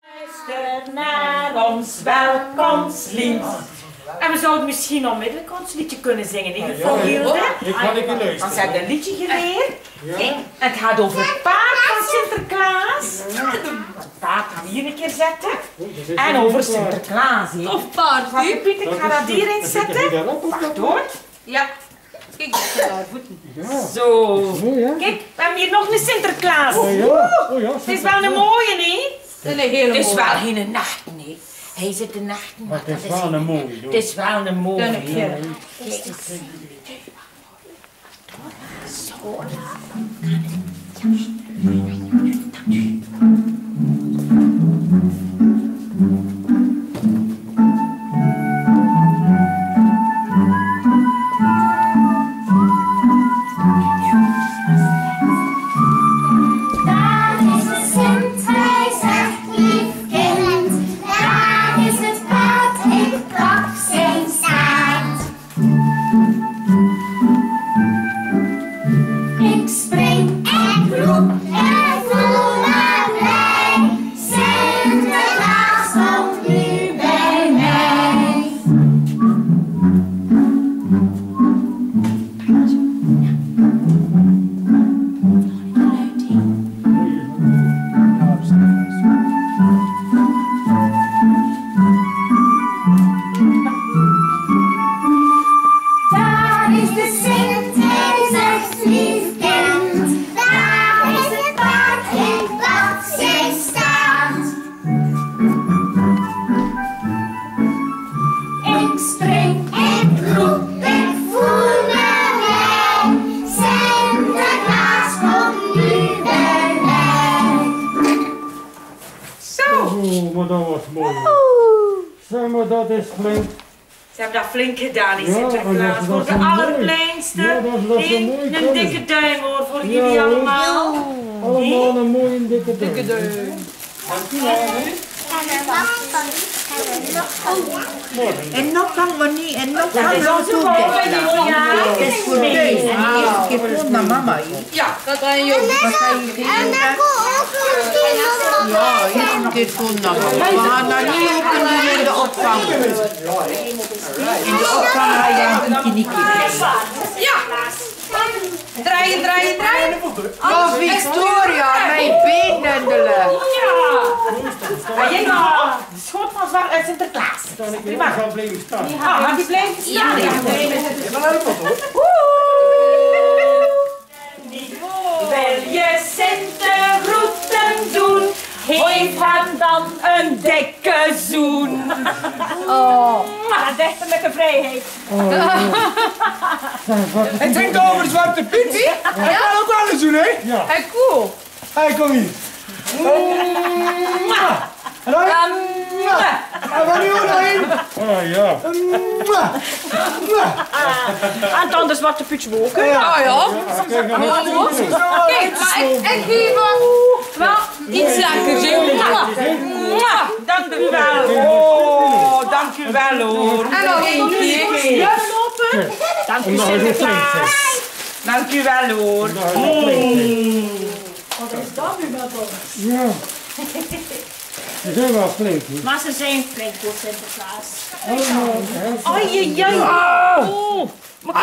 Luister naar ons welkomstlied. En we zouden misschien onmiddellijk ons liedje kunnen zingen. In ieder geval, Hilde. Want ze hebben een liedje geleerd. Ja. Het gaat over het paard van Sinterklaas. Ja. Het paard gaan we hier een keer zetten. En over Sinterklaas. Of paard. Pieter, ik ga dat hierin zetten. Wacht hoor. Ja. Kijk, dat zijn daar voeten. Ja. Zo. Kijk, we hebben hier nog een Sinterklaas. Oh ja. Oh ja, het is wel een mooie, hè? Een hele mooie. Het is wel geen nacht, nee. Hij zit de nachten. Maar het is wel een mooie. Het is wel een mooie. Kijk eens. Zo. Maar dat was mooi. Zeg maar, dat is flink. Ze hebben dat flink gedaan in Sinterklaas. Voor de allerkleinste. Ja, dat is mooi. Een dikke duim hoor, voor jullie allemaal. Allemaal een mooie dikke duim. En nog kan we niet, en nog kan we ook toe. Het is voor thuis. En de eerste keer voor naar mama. Ja, dat kan je ook. Wat ga je geven? Ja, eerst een keer voor naar mama. We gaan dat niet openen in de opvang. In de opvang ga je een kindje. Ja. Draaien, draaien, draaien. Oh, Victoria, mijn benen. Ja, de schot van zwart uit Sinterklaas. Prima. Ik ga blijven staan. Ah, die blijven staan. Wil je Sintergroeten doen? Geef hem dan een dikke zoen. Oh, dichterlijke vrijheid. Het ging over Zwarte Piet. Hij kan ook wel eens doen, hè? Ja. Hey, cool. Hij kom hier. En van nu nog één. Ah ja. En dan de Zwarte Piet ook. Ah ja. Kijk, dan is het Kijk, maar ik geef wel iets lekkers. Dank u wel. Oh, dank u wel hoor. En nog eentje. Dank u Omdat hij zo flink Sinterklaas. is. Dank u wel hoor. Wat is dat nu met ons? Ja. Ze zijn wel flink, hè? Maar ze zijn flink voor Sinterklaas. Allemaal. Ai, ai, ai. Oh. Maar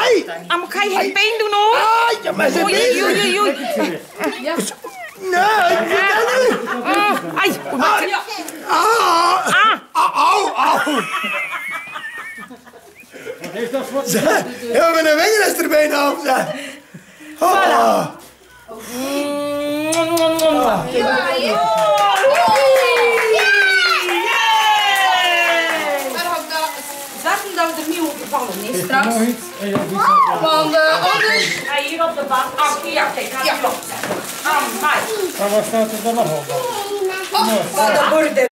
ga je geen pijn doen hoor? Ja, maar ze Oei, oei, oei, oei. Nee, ik doe dat niet. Ai, Wat heeft dat voor... Ja, mijn vinger is er bijna op. Oh. Zetten dat we er niet op gevallen is straks. Nog iets? Ja, Want anders... hier op de bank. Ach, ja, kijk, ga je klopt. maar wat staat er dan nog op? Oh, wat een borden.